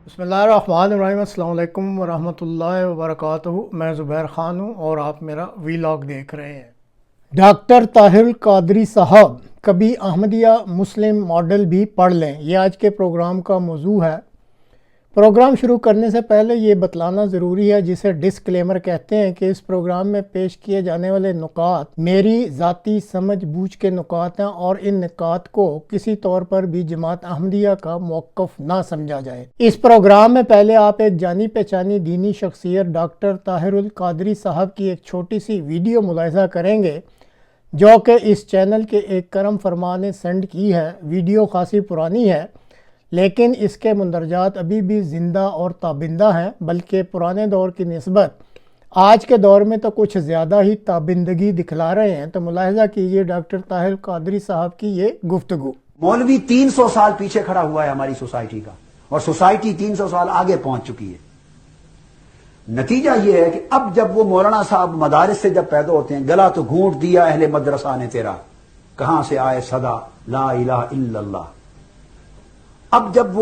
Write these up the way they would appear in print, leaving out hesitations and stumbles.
बिस्मिल्लाहिर्रहमानिर्रहीम। अस्सलाम वालेकुम वरहमतुल्लाहि वबरकातुहू। मैं ज़ुबैर ख़ान हूँ और आप मेरा वीलॉग देख रहे हैं। डॉक्टर ताहिरुल क़ादरी साहब कभी अहमदिया मुस्लिम मॉडल भी पढ़ लें, ये आज के प्रोग्राम का मौजू है। प्रोग्राम शुरू करने से पहले ये बतलाना ज़रूरी है, जिसे डिस्क्लेमर कहते हैं, कि इस प्रोग्राम में पेश किए जाने वाले नुकात मेरी ज़ाती समझ बूझ के नुकात हैं और इन नुकात को किसी तौर पर भी जमात अहमदिया का मौक़िफ़ ना समझा जाए। इस प्रोग्राम में पहले आप एक जानी पहचानी दीनी शख्सियत डॉक्टर ताहिरुल क़ादरी साहब की एक छोटी सी वीडियो मुलाहिज़ा करेंगे, जो कि इस चैनल के एक करम फरमा ने सेंड की है। वीडियो खासी पुरानी है, लेकिन इसके मंदरजात अभी भी ज़िंदा और ताबिंदा हैं, बल्कि पुराने दौर की निस्बत आज के दौर में तो कुछ ज़्यादा ही ताबिंदगी दिखला रहे हैं। तो मुलाहिज़ा कीजिए डॉक्टर ताहिर क़ादरी साहब की ये गुफ्तगू। मौलवी 300 साल पीछे खड़ा हुआ है हमारी सोसाइटी का, और सोसाइटी 300 साल आगे पहुंच चुकी है। नतीजा ये है कि अब जब वो मौलाना साहब मदारिस से जब पैदा होते हैं, गला तो घूंट दिया अहले मदरसा ने तेरा, कहां से आए सदा ला इलाहा इल्लल्लाह। अब जब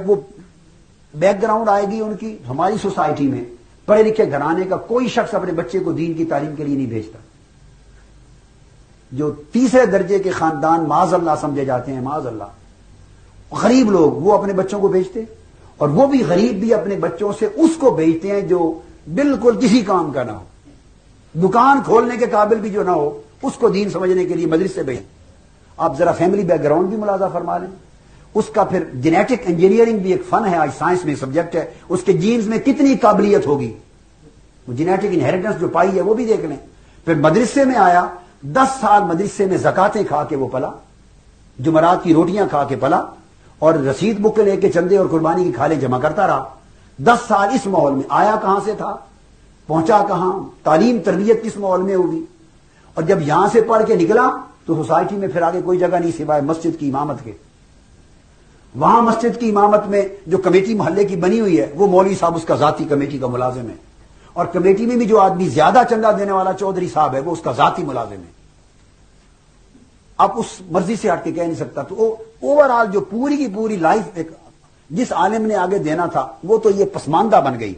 वो बैकग्राउंड आएगी उनकी, हमारी सोसाइटी में पढ़े लिखे घराने का कोई शख्स अपने बच्चे को दीन की तालीम के लिए नहीं भेजता। जो तीसरे दर्जे के खानदान माज़अल्लाह समझे जाते हैं, माज़अल्लाह, गरीब लोग, वो अपने बच्चों को भेजते, और वो भी गरीब भी अपने बच्चों से उसको भेजते हैं जो बिल्कुल किसी काम का ना हो, दुकान खोलने के काबिल भी जो ना हो, उसको दीन समझने के लिए मदरसे से भेजें। आप जरा फैमिली बैकग्राउंड भी मुलाजा फरमा लें। उसका फिर जेनेटिक इंजीनियरिंग भी एक फन है, आज साइंस में सब्जेक्ट है, उसके जीन्स में कितनी काबिलियत होगी, वो जेनेटिक इनहेरिटेंस जो पाई है वो भी देख लें। फिर मदरसे में आया, 10 साल मदरसे में ज़कातें खा के वो पला, जुमरात की रोटियां खा के पला, और रसीद बुक लेके चंदे और कुर्बानी की खाले जमा करता रहा। 10 साल इस माहौल में आया, कहां से था, पहुंचा कहां, तालीम तरबियत किस माहौल में होगी, और जब यहां से पढ़ के निकला तो सोसाइटी में फिर आगे कोई जगह नहीं सिवाय मस्जिद की इमामत के। वहां मस्जिद की इमामत में जो कमेटी मोहल्ले की बनी हुई है, वो मौलवी साहब उसका जाती कमेटी का मुलाजिम है, और कमेटी में भी जो आदमी ज्यादा चंदा देने वाला चौधरी साहब है, वो उसका जाती मुलाजिम है। आप उस मर्जी से हट के कह नहीं सकता। तो ओवरऑल जो पूरी की पूरी लाइफ एक जिस आलिम ने आगे देना था, वो तो ये पसमानदा बन गई।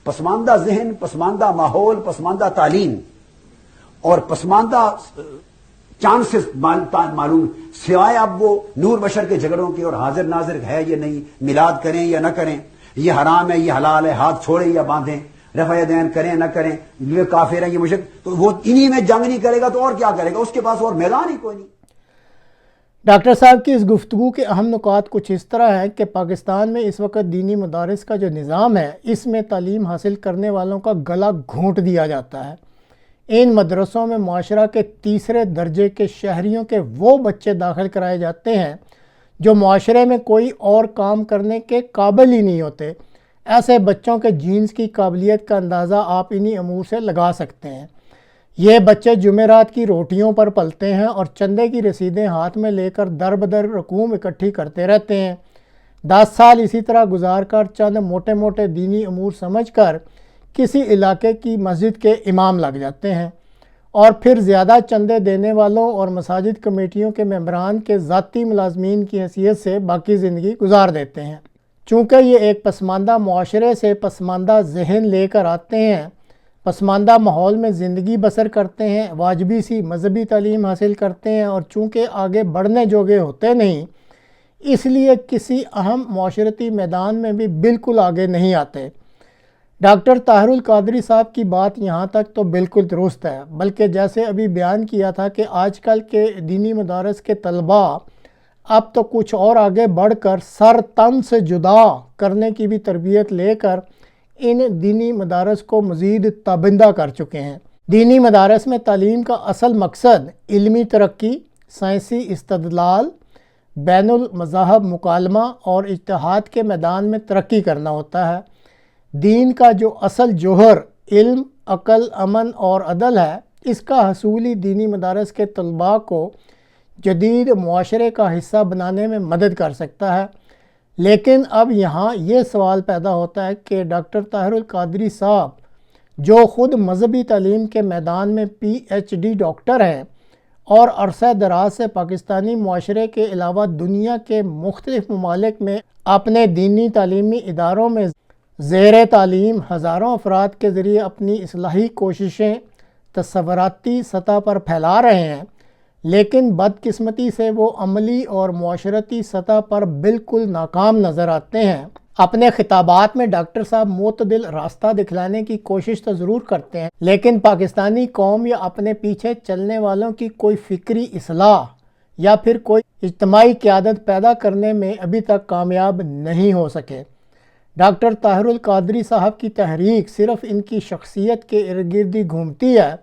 पसमानदा जहन, पसमानदा माहौल, पसमानदा तालीम और पसमानदा चांसेस मालूम, सिवाय अब वो नूर बशर के झगड़ों के और हाजिर नाजिर है या नहीं, मिलाद करें या ना करें, ये हराम है ये हलाल है, हाथ छोड़ें या बांधें, रफ़ा यदैन करें ना करें, ये काफिर है ये मुशरिक, तो वो इन्हीं में जंग नहीं करेगा तो और क्या करेगा, उसके पास और मैदान ही कोई नहीं। डॉक्टर साहब की इस गुफ्तगू के अहम नुकात कुछ इस तरह हैं कि पाकिस्तान में इस वक्त दीनी मदारिस का जो निज़ाम है, इसमें तालीम हासिल करने वालों का गला घोंट दिया जाता है। इन मदरसों में मुआशरा के तीसरे दर्जे के शहरियों के वो बच्चे दाखिल कराए जाते हैं जो मुआशरे में कोई और काम करने के काबिल ही नहीं होते। ऐसे बच्चों के जीन्स की काबिलियत का अंदाज़ा आप इन्हीं अमूर से लगा सकते हैं। ये बच्चे जुमेरात की रोटियों पर पलते हैं और चंदे की रसीदें हाथ में लेकर दर बदर रकूम इकट्ठी करते रहते हैं। 10 साल इसी तरह गुजार कर चंद मोटे मोटे दीनी अमूर समझ कर किसी इलाके की मस्जिद के इमाम लग जाते हैं, और फिर ज़्यादा चंदे देने वालों और मसाजिद कमेटियों के मेंबरान के ज़ाती मुलाजमीन की हैसियत से बाकी ज़िंदगी गुजार देते हैं। चूँकि ये एक पसमानदा मुआशरे से पसमानदा जहन लेकर आते हैं, पसमानदा माहौल में ज़िंदगी बसर करते हैं, वाजबी सी मजहबी तालीम हासिल करते हैं, और चूँकि आगे बढ़ने जोगे होते नहीं, इसलिए किसी अहम माशरती मैदान में भी बिल्कुल आगे नहीं आते। डॉक्टर ताहिरुल क़ादरी साहब की बात यहाँ तक तो बिल्कुल दुरुस्त है, बल्कि जैसे अभी बयान किया था कि आजकल के दीनी मदारस के तलबा अब तो कुछ और आगे बढ़कर सर तन से जुदा करने की भी तरबियत लेकर इन दीनी मदारस को मज़ीद ताबिंदा कर चुके हैं। दीनी मदारस में तालीम का असल मकसद इल्मी तरक्की, साइंसी इस्तदलाल, बैनुल मज़ाहब मुकालमा और इज्तिहाद के मैदान में तरक्की करना होता है। दीन का जो असल जोहर इल्म, अक़ल, अमन और अदल है, इसका हसूली दीनी मदारस के तलबा को जदीद मुआशरे का हिस्सा बनाने में मदद कर सकता है। लेकिन अब यहाँ ये सवाल पैदा होता है कि डॉक्टर ताहिरुल क़ादरी साहब, जो ख़ुद मजहबी तालीम के मैदान में PhD डॉक्टर हैं اور عرصہ دراز سے پاکستانی معاشرے کے علاوہ دنیا کے مختلف ممالک میں اپنے دینی تعلیمی اداروں میں زیر تعلیم ہزاروں افراد کے ذریعے اپنی اصلاحی کوششیں تصوراتی سطح پر پھیلا رہے ہیں، لیکن بدقسمتی سے وہ عملی اور معاشرتی سطح پر بالکل ناکام نظر آتے ہیں۔ اپنے خطابات میں ڈاکٹر صاحب معتدل راستہ دکھلانے کی کوشش تو ضرور کرتے ہیں، لیکن پاکستانی قوم یا اپنے پیچھے چلنے والوں کی کوئی فکری اصلاح یا پھر کوئی اجتماعی قیادت پیدا کرنے میں ابھی تک کامیاب نہیں ہو سکے۔ ڈاکٹر طاہر القادری صاحب کی تحریک صرف ان کی شخصیت کے ارد گرد ہی گھومتی ہے۔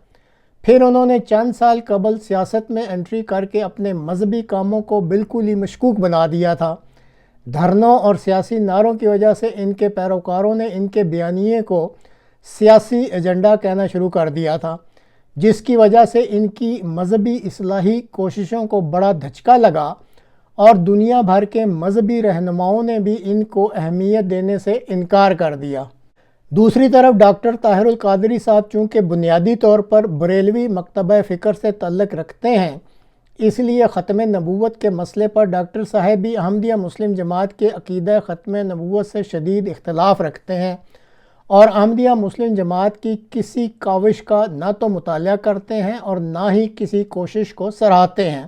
پھر انہوں نے چند سال قبل سیاست میں انٹری کر کے اپنے مذہبی کاموں کو بالکل ہی مشکوک بنا دیا تھا۔ دھرنوں اور سیاسی نعروں کی وجہ سے ان کے پیروکاروں نے ان کے بیانیے کو سیاسی ایجنڈا کہنا شروع کر دیا تھا، جس کی وجہ سے ان کی مذہبی اصلاحی کوششوں کو بڑا دھچکا لگا اور دنیا بھر کے مذہبی رہنماؤں نے بھی ان کو اہمیت دینے سے انکار کر دیا۔ دوسری طرف ڈاکٹر طاہر القادری صاحب چونکہ بنیادی طور پر بریلوی مکتبہ فکر سے تعلق رکھتے ہیں، اس لیے ختم نبوت کے مسئلے پر ڈاکٹر صاحب بھی احمدیہ مسلم جماعت کے عقیدہ ختم نبوت سے شدید اختلاف رکھتے ہیں اور احمدیہ مسلم جماعت کی کسی کاوش کا نہ تو مطالعہ کرتے ہیں اور نہ ہی کسی کوشش کو سراہتے ہیں۔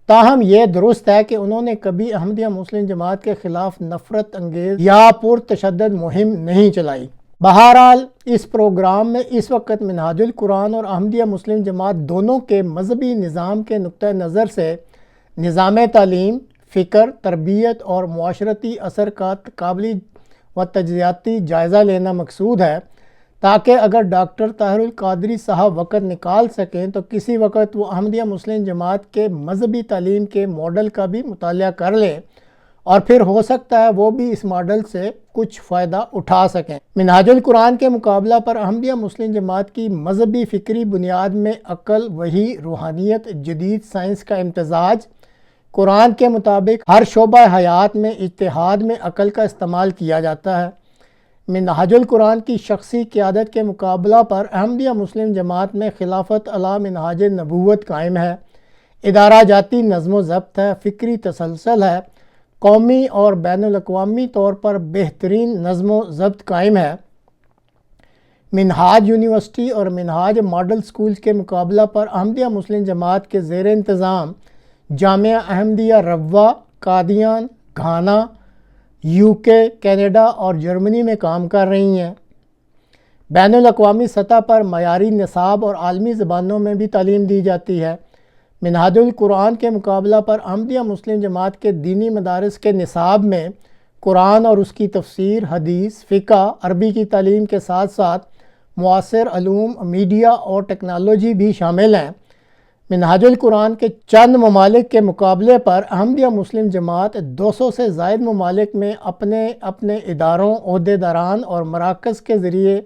تاہم یہ درست ہے کہ انہوں نے کبھی احمدیہ مسلم جماعت کے خلاف نفرت انگیز یا پرتشدد مہم نہیں چلائی۔ بہرحال اس پروگرام میں اس وقت منہاج القرآن اور احمدیہ مسلم جماعت دونوں کے مذہبی نظام کے نقطہ نظر سے نظام تعلیم، فکر، تربیت اور معاشرتی اثر کا قابلی و تجزیاتی جائزہ لینا مقصود ہے، تاکہ اگر ڈاکٹر طاہر القادری صاحب وقت نکال سکیں تو کسی وقت وہ احمدیہ مسلم جماعت کے مذہبی تعلیم کے ماڈل کا بھی مطالعہ کر لیں اور پھر ہو سکتا ہے وہ بھی اس ماڈل سے کچھ فائدہ اٹھا سکیں۔ منہاج القرآن کے مقابلہ پر احمدیہ مسلم جماعت کی مذہبی فکری بنیاد میں عقل، وحی، روحانیت، جدید سائنس کا امتزاج، قرآن کے مطابق ہر شعبہ حیات میں اجتہاد میں عقل کا استعمال کیا جاتا ہے۔ منہاج القرآن کی شخصی قیادت کے مقابلہ پر احمدیہ مسلم جماعت میں خلافت علی منہاج نبوت قائم ہے، ادارہ جاتی نظم و ضبط ہے، فکری تسلسل ہے، قومی اور بین الاقوامی طور پر بہترین نظم و ضبط قائم ہے۔ منہاج یونیورسٹی اور منہاج ماڈل سکولز کے مقابلہ پر احمدیہ مسلم جماعت کے زیر انتظام Jamia Ahmadiyya Rabwah, Qadian, Ghana, UK، Canada اور جرمنی میں کام کر رہی ہیں۔ بین الاقوامی سطح پر معیاری نصاب اور عالمی زبانوں میں بھی تعلیم دی جاتی ہے۔ منہاج القرآن کے مقابلہ پر احمدیہ مسلم جماعت کے دینی مدارس کے نصاب میں قرآن اور اس کی تفسیر، حدیث، فقہ، عربی کی تعلیم کے ساتھ ساتھ معاصر علوم، میڈیا اور ٹیکنالوجی بھی شامل ہیں۔ منہاج القرآن کے چند ممالک کے مقابلے پر احمدیہ مسلم جماعت 200 سے زائد ممالک میں اپنے اداروں، عہدیداران اور مراکز کے ذریعے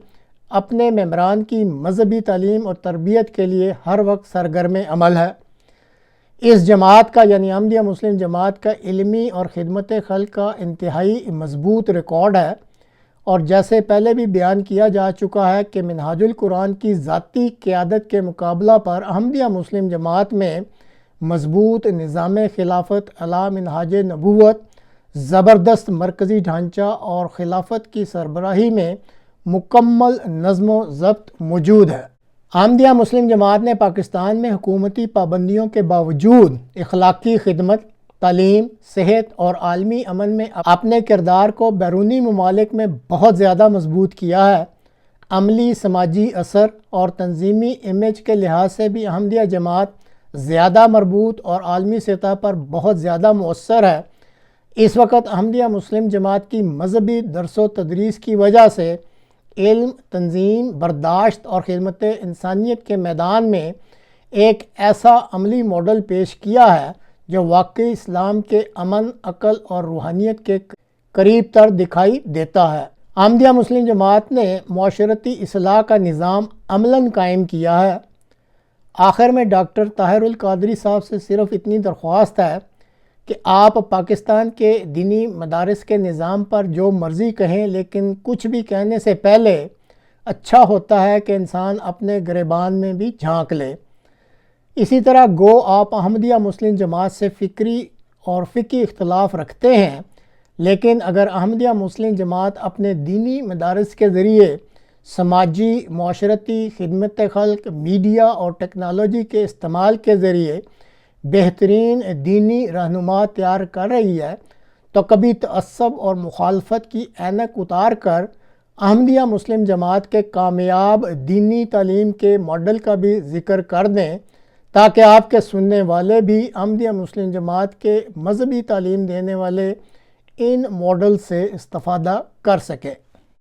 اپنے ممبران کی مذہبی تعلیم اور تربیت کے لیے ہر وقت سرگرم عمل ہے۔ اس جماعت کا یعنی احمدیہ مسلم جماعت کا علمی اور خدمت خلق کا انتہائی مضبوط ریکارڈ ہے، اور جیسے پہلے بھی بیان کیا جا چکا ہے کہ منہاج القرآن کی ذاتی قیادت کے مقابلہ پر احمدیہ مسلم جماعت میں مضبوط نظام خلافت علی منہاج نبوت، زبردست مرکزی ڈھانچہ اور خلافت کی سربراہی میں مکمل نظم و ضبط موجود ہے۔ احمدیہ مسلم جماعت نے پاکستان میں حکومتی پابندیوں کے باوجود اخلاقی خدمت، تعلیم، صحت اور عالمی امن میں اپنے کردار کو بیرونی ممالک میں بہت زیادہ مضبوط کیا ہے۔ عملی، سماجی اثر اور تنظیمی امیج کے لحاظ سے بھی احمدیہ جماعت زیادہ مربوط اور عالمی سطح پر بہت زیادہ مؤثر ہے۔ اس وقت احمدیہ مسلم جماعت کی مذہبی درس و تدریس کی وجہ سے علم، تنظیم، برداشت اور خدمت انسانیت کے میدان میں ایک ایسا عملی ماڈل پیش کیا ہے جو واقعی اسلام کے امن، عقل اور روحانیت کے قریب تر دکھائی دیتا ہے۔ احمدیہ مسلم جماعت نے معاشرتی اصلاح کا نظام عملاً قائم کیا ہے۔ آخر میں ڈاکٹر طاہر القادری صاحب سے صرف اتنی درخواست ہے کہ آپ پاکستان کے دینی مدارس کے نظام پر جو مرضی کہیں، لیکن کچھ بھی کہنے سے پہلے اچھا ہوتا ہے کہ انسان اپنے گریبان میں بھی جھانک لے۔ اسی طرح گو آپ احمدیہ مسلم جماعت سے فکری اور فقہی اختلاف رکھتے ہیں، لیکن اگر احمدیہ مسلم جماعت اپنے دینی مدارس کے ذریعے سماجی، معاشرتی، خدمت خلق، میڈیا اور ٹیکنالوجی کے استعمال کے ذریعے بہترین دینی رہنما تیار کر رہی ہے، تو کبھی تعصب اور مخالفت کی اینک اتار کر احمدیہ مسلم جماعت کے کامیاب دینی تعلیم کے ماڈل کا بھی ذکر کر دیں، تاکہ آپ کے سننے والے بھی احمدیہ مسلم جماعت کے مذہبی تعلیم دینے والے ان ماڈل سے استفادہ کر سکیں۔